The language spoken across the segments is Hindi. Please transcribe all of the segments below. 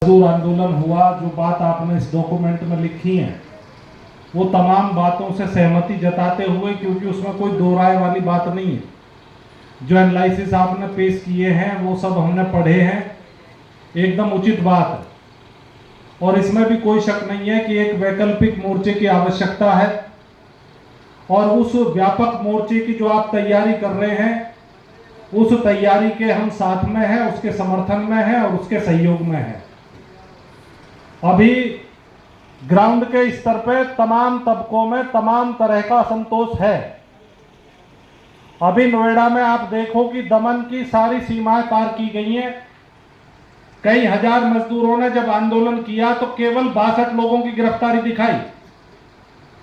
मजदूर आंदोलन हुआ, जो बात आपने इस डॉक्यूमेंट में लिखी है वो तमाम बातों से सहमति जताते हुए, क्योंकि उसमें कोई दो राय वाली बात नहीं है। जो एनालिसिस आपने पेश किए हैं वो सब हमने पढ़े हैं, एकदम उचित बात है और इसमें भी कोई शक नहीं है कि एक वैकल्पिक मोर्चे की आवश्यकता है और उस व्यापक मोर्चे की जो आप तैयारी कर रहे हैं उस तैयारी के हम साथ में हैं, उसके समर्थन में हैं और उसके सहयोग में हैं। अभी ग्राउंड के स्तर पे तमाम तबकों में तमाम तरह का असंतोष है। अभी नोएडा में आप देखो कि दमन की सारी सीमाएं पार की गई हैं। कई हजार मजदूरों ने जब आंदोलन किया तो केवल 62 लोगों की गिरफ्तारी दिखाई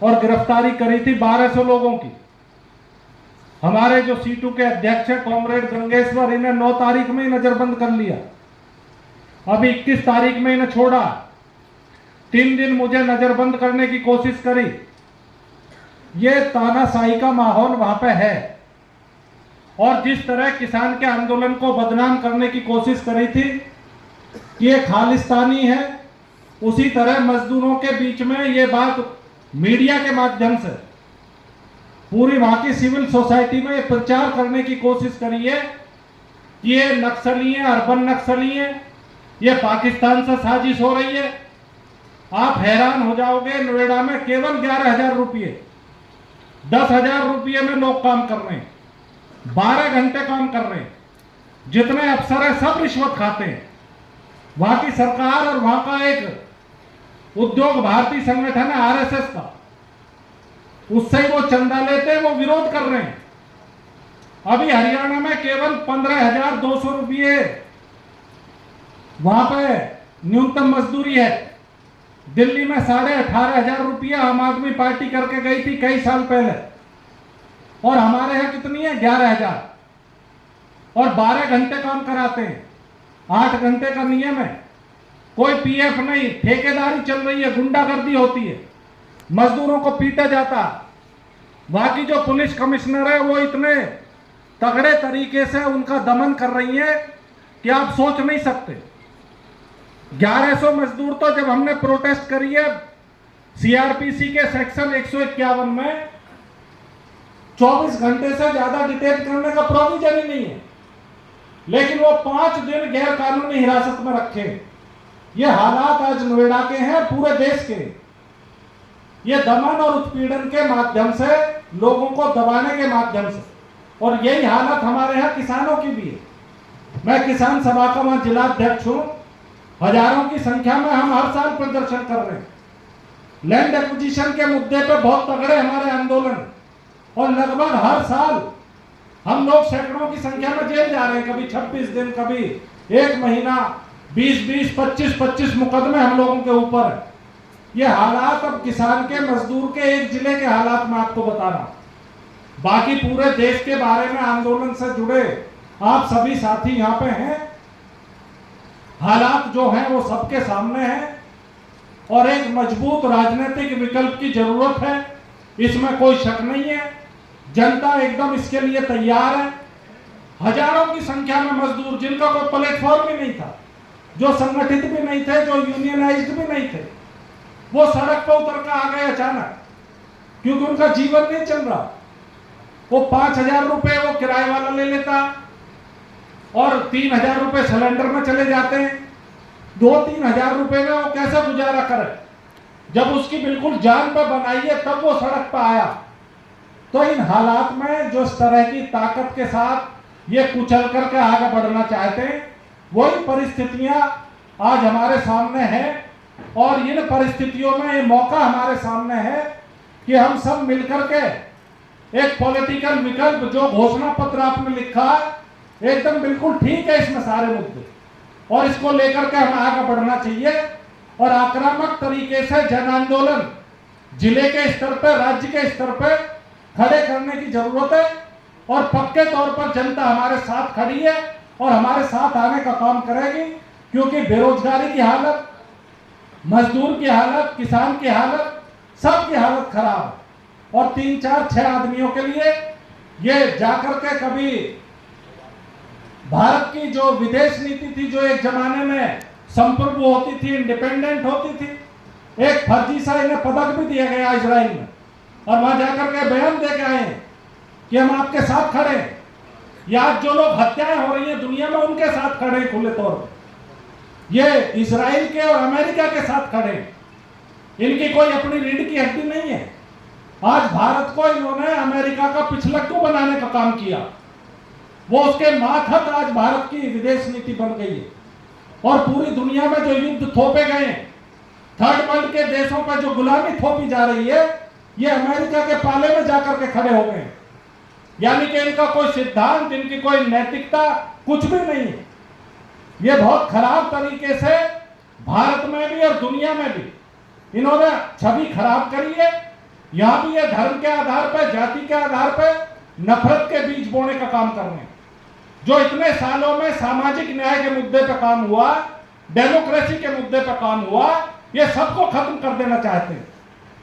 और गिरफ्तारी करी थी 1200 लोगों की। हमारे जो सीटू के अध्यक्ष हैं कॉमरेड गंगेश्वर, इन्हें 9 तारीख में ही नजरबंद कर लिया, अभी 21 तारीख में इन्हें छोड़ा। 3 दिन मुझे नजरबंद करने की कोशिश करी। ये तानाशाही का माहौल वहां पे है और जिस तरह किसान के आंदोलन को बदनाम करने की कोशिश करी थी कि ये खालिस्तानी है, उसी तरह मजदूरों के बीच में ये बात मीडिया के माध्यम से पूरी वहां की सिविल सोसाइटी में ये प्रचार करने की कोशिश करी है कि ये नक्सली है, अर्बन नक्सली है, ये पाकिस्तान से साजिश हो रही है। आप हैरान हो जाओगे, नोएडा में केवल 11,000 रुपये, 10,000 रुपये में लोग काम कर रहे हैं, 12 घंटे काम कर रहे हैं। जितने अफसर हैं सब रिश्वत खाते हैं। वहां की सरकार और वहां का एक उद्योग भारतीय संगठन है आरएसएस का, उससे ही वो चंदा लेते हैं, वो विरोध कर रहे हैं। अभी हरियाणा में केवल 15,200 रुपये वहां पे न्यूनतम मजदूरी है। दिल्ली में 18,500 रुपया आम आदमी पार्टी करके गई थी कई साल पहले, और हमारे यहाँ कितनी है? 11,000, और 12 घंटे काम कराते हैं। 8 घंटे का नियम है, कोई पीएफ नहीं, ठेकेदारी चल रही है, गुंडागर्दी होती है, मजदूरों को पीटा जाता। वहां की जो पुलिस कमिश्नर है वो इतने तगड़े तरीके से उनका दमन कर रही है कि आप सोच नहीं सकते। 1100 मजदूर तो जब हमने प्रोटेस्ट करी है सीआरपीसी के सेक्शन 151 में, 24 घंटे से ज्यादा डिटेन करने का प्रोविजन ही नहीं है, लेकिन वो 5 दिन गैर कानूनी हिरासत में रखे। ये हालात आज नोएडा के हैं, पूरे देश के। ये दमन और उत्पीड़न के माध्यम से, लोगों को दबाने के माध्यम से, और यही हालत हमारे यहाँ किसानों की भी है। मैं किसान सभा का वहां जिला अध्यक्ष हूं। हजारों की संख्या में हम हर साल प्रदर्शन कर रहे हैं। लैंड एक्विजिशन के मुद्दे पे बहुत तगड़े हमारे आंदोलन, और लगभग हर साल हम लोग सैकड़ों की संख्या में जेल जा रहे हैं। कभी 26 दिन, कभी 1 महीना, 20-20, 25-25 मुकदमे हम लोगों के ऊपर है। ये हालात अब किसान के, मजदूर के, एक जिले के हालात में आपको बता रहा हूं। बाकी पूरे देश के बारे में आंदोलन से जुड़े आप सभी साथी यहाँ पे हैं। हालात जो हैं वो सबके सामने हैं और एक मजबूत राजनीतिक विकल्प की जरूरत है, इसमें कोई शक नहीं है। जनता एकदम इसके लिए तैयार है। हजारों की संख्या में मजदूर, जिनका कोई प्लेटफॉर्म ही नहीं था, जो संगठित भी नहीं थे, जो यूनियनाइज्ड भी नहीं थे, वो सड़क पर उतर कर आ गए अचानक, क्योंकि उनका जीवन नहीं चल रहा। वो 5,000 रुपए वो किराए वाला ले लेता और 3,000 रुपए सिलेंडर में चले जाते हैं। 2-3 हजार रुपए में वो कैसे गुजारा करे? जब उसकी बिल्कुल जान पे बनाई है तब वो सड़क पर आया। तो इन हालात में जो इस तरह की ताकत के साथ ये कुचल करके आगे बढ़ना चाहते हैं, वही परिस्थितियां आज हमारे सामने हैं। और इन परिस्थितियों में ये मौका हमारे सामने है कि हम सब मिलकर के एक पॉलिटिकल विकल्प, जो घोषणा पत्र आपने लिखा है एकदम बिल्कुल ठीक है, इसमें सारे मुद्दे, और इसको लेकर के हमें आगे बढ़ना चाहिए और आक्रामक तरीके से जन आंदोलन जिले के स्तर पर, राज्य के स्तर पर खड़े करने की जरूरत है। और पक्के तौर पर जनता हमारे साथ खड़ी है और हमारे साथ आने का काम करेगी, क्योंकि बेरोजगारी की हालत, मजदूर की हालत, किसान की हालत, सबकी हालत खराब है। और 3-4-6 आदमियों के लिए ये जाकर के कभी भारत की जो विदेश नीति थी, जो एक जमाने में संप्रभु होती थी, इंडिपेंडेंट होती थी। एक फर्जी सा इन्हें पदक भी दिया गया इजराइल में, और वहां जाकर के बयान दे के आए कि हम आपके साथ खड़े हैं। या जो लोग हत्याएं हो रही हैं दुनिया में, उनके साथ खड़े हैं खुले तौर पर। ये इजराइल के और अमेरिका के साथ खड़े हैं। इनकी कोई अपनी रीढ़ की हड्डी नहीं है। आज भारत को इन्होंने अमेरिका का पिछलग्गू बनाने का काम किया। वो उसके मातहत आज भारत की विदेश नीति बन गई है। और पूरी दुनिया में जो युद्ध थोपे गए हैं, थर्ड वर्ल्ड के देशों पर जो गुलामी थोपी जा रही है, ये अमेरिका के पाले में जाकर के खड़े हो गए। यानी कि इनका कोई सिद्धांत, इनकी कोई नैतिकता कुछ भी नहीं है। ये बहुत खराब तरीके से भारत में भी और दुनिया में भी इन्होंने छवि खराब करी है। यहां भी ये धर्म के आधार पर, जाति के आधार पर नफरत के बीज बोने का काम कर रहे हैं। जो इतने सालों में सामाजिक न्याय के मुद्दे पर काम हुआ, डेमोक्रेसी के मुद्दे पर काम हुआ, ये सबको खत्म कर देना चाहते हैं।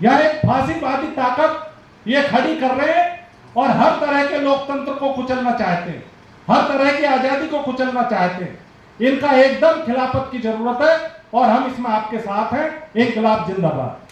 यह एक फांसीवादी ताकत ये खड़ी कर रहे हैं और हर तरह के लोकतंत्र को कुचलना चाहते हैं, हर तरह की आजादी को कुचलना चाहते हैं। इनका एकदम खिलाफत की जरूरत है और हम इसमें आपके साथ हैं। इनकलाब जिंदाबाद।